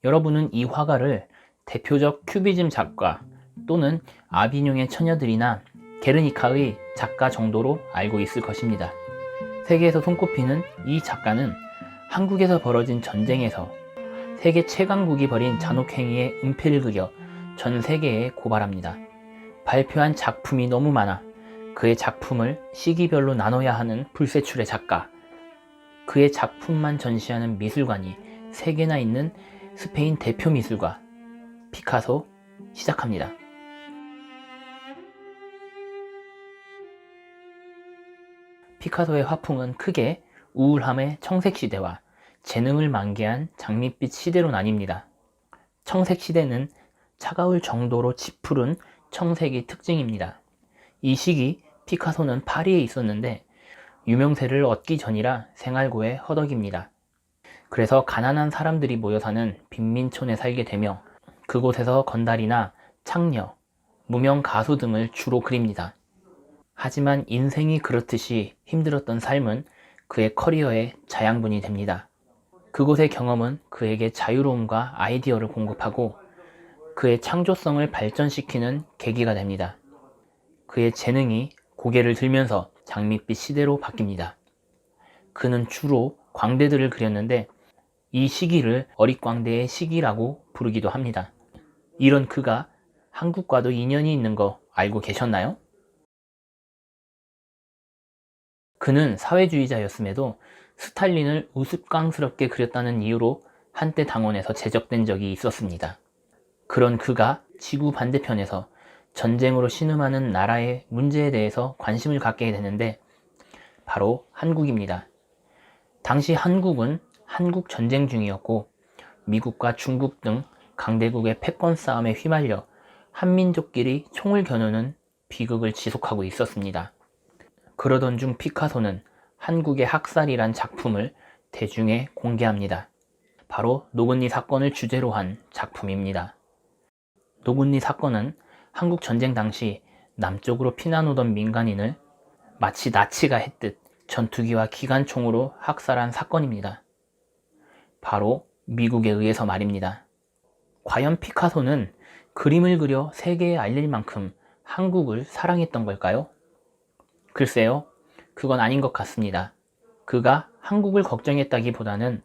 여러분은 이 화가를 대표적 큐비즘 작가 또는 아비뇽의 처녀들이나 게르니카의 작가 정도로 알고 있을 것입니다. 세계에서 손꼽히는 이 작가는 한국에서 벌어진 전쟁에서 세계 최강국이 벌인 잔혹행위의 은폐를 그려 전 세계에 고발합니다. 발표한 작품이 너무 많아 그의 작품을 시기별로 나눠야 하는 불세출의 작가, 그의 작품만 전시하는 미술관이 3개나 있는 스페인 대표 미술가 피카소 시작합니다. 피카소의 화풍은 크게 우울함의 청색시대와 재능을 만개한 장밋빛 시대로 나뉩니다. 청색시대는 차가울 정도로 짙푸른 청색이 특징입니다. 이 시기 피카소는 파리에 있었는데 유명세를 얻기 전이라 생활고에 허덕입니다. 그래서 가난한 사람들이 모여 사는 빈민촌에 살게 되며 그곳에서 건달이나 창녀, 무명 가수 등을 주로 그립니다. 하지만 인생이 그렇듯이 힘들었던 삶은 그의 커리어의 자양분이 됩니다. 그곳의 경험은 그에게 자유로움과 아이디어를 공급하고 그의 창조성을 발전시키는 계기가 됩니다. 그의 재능이 고개를 들면서 장밋빛 시대로 바뀝니다. 그는 주로 광대들을 그렸는데 이 시기를 어릿광대의 시기라고 부르기도 합니다. 이런 그가 한국과도 인연이 있는 거 알고 계셨나요? 그는 사회주의자였음에도 스탈린을 우스꽝스럽게 그렸다는 이유로 한때 당원에서 제적된 적이 있었습니다. 그런 그가 지구 반대편에서 전쟁으로 신음하는 나라의 문제에 대해서 관심을 갖게 되는데 바로 한국입니다. 당시 한국은 한국 전쟁 중이었고 미국과 중국 등 강대국의 패권 싸움에 휘말려 한민족끼리 총을 겨누는 비극을 지속하고 있었습니다. 그러던 중 피카소는 한국의 학살이란 작품을 대중에 공개합니다. 바로 노근리 사건을 주제로 한 작품입니다. 노근리 사건은 한국 전쟁 당시 남쪽으로 피난 오던 민간인을 마치 나치가 했듯 전투기와 기관총으로 학살한 사건입니다. 바로 미국에 의해서 말입니다. 과연 피카소는 그림을 그려 세계에 알릴 만큼 한국을 사랑했던 걸까요? 글쎄요, 그건 아닌 것 같습니다. 그가 한국을 걱정했다기보다는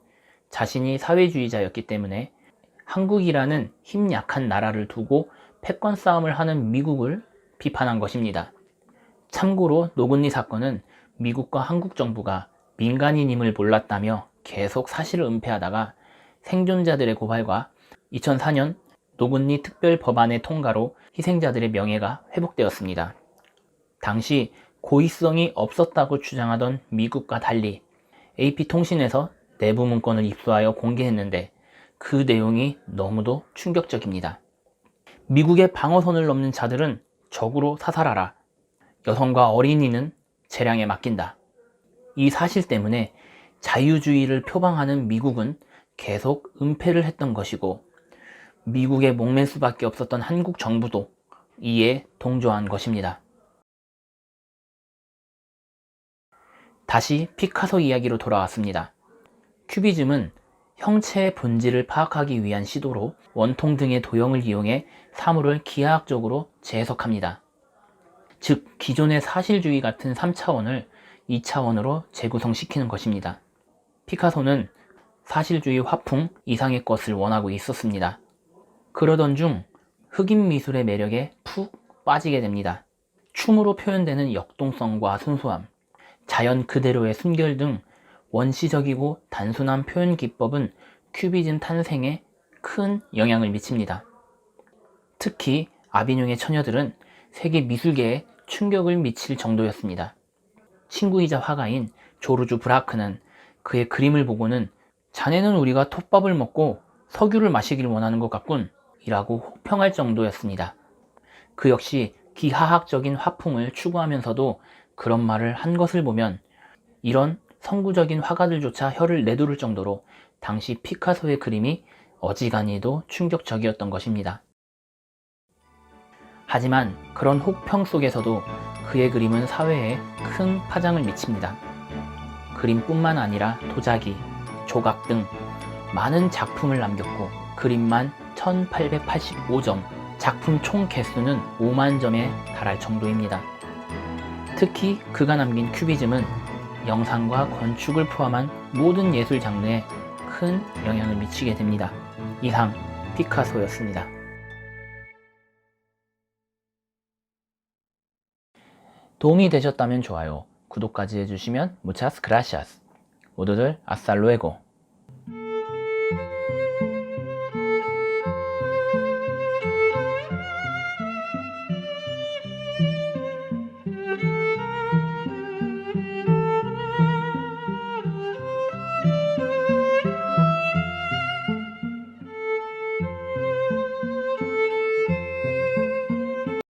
자신이 사회주의자였기 때문에 한국이라는 힘 약한 나라를 두고 패권 싸움을 하는 미국을 비판한 것입니다. 참고로 노근리 사건은 미국과 한국 정부가 민간인임을 몰랐다며 계속 사실을 은폐하다가 생존자들의 고발과 2004년 노근리 특별법안의 통과로 희생자들의 명예가 회복되었습니다. 당시 고의성이 없었다고 주장하던 미국과 달리 AP통신에서 내부 문건을 입수하여 공개했는데 그 내용이 너무도 충격적입니다. 미국의 방어선을 넘는 자들은 적으로 사살하라. 여성과 어린이는 재량에 맡긴다. 이 사실 때문에 자유주의를 표방하는 미국은 계속 은폐를 했던 것이고 미국에 목맬 수밖에 없었던 한국 정부도 이에 동조한 것입니다. 다시 피카소 이야기로 돌아왔습니다. 큐비즘은 형체의 본질을 파악하기 위한 시도로 원통 등의 도형을 이용해 사물을 기하학적으로 재해석합니다. 즉 기존의 사실주의 같은 3차원을 2차원으로 재구성시키는 것입니다. 피카소는 사실주의 화풍 이상의 것을 원하고 있었습니다. 그러던 중 흑인 미술의 매력에 푹 빠지게 됩니다. 춤으로 표현되는 역동성과 순수함, 자연 그대로의 순결 등 원시적이고 단순한 표현 기법은 큐비즘 탄생에 큰 영향을 미칩니다. 특히 아비뇽의 처녀들은 세계 미술계에 충격을 미칠 정도였습니다. 친구이자 화가인 조르주 브라크는 그의 그림을 보고는 자네는 우리가 톱밥을 먹고 석유를 마시길 원하는 것 같군 이라고 혹평할 정도였습니다. 그 역시 기하학적인 화풍을 추구하면서도 그런 말을 한 것을 보면 이런 선구적인 화가들조차 혀를 내두를 정도로 당시 피카소의 그림이 어지간히도 충격적이었던 것입니다. 하지만 그런 혹평 속에서도 그의 그림은 사회에 큰 파장을 미칩니다. 그림뿐만 아니라 도자기, 조각 등 많은 작품을 남겼고 그림만 1885점, 작품 총 개수는 5만 점에 달할 정도입니다. 특히 그가 남긴 큐비즘은 영상과 건축을 포함한 모든 예술 장르에 큰 영향을 미치게 됩니다. 이상 피카소였습니다. 도움이 되셨다면 좋아요, 구독까지 해주시면 muchas gracias. 모두들 아살루에고.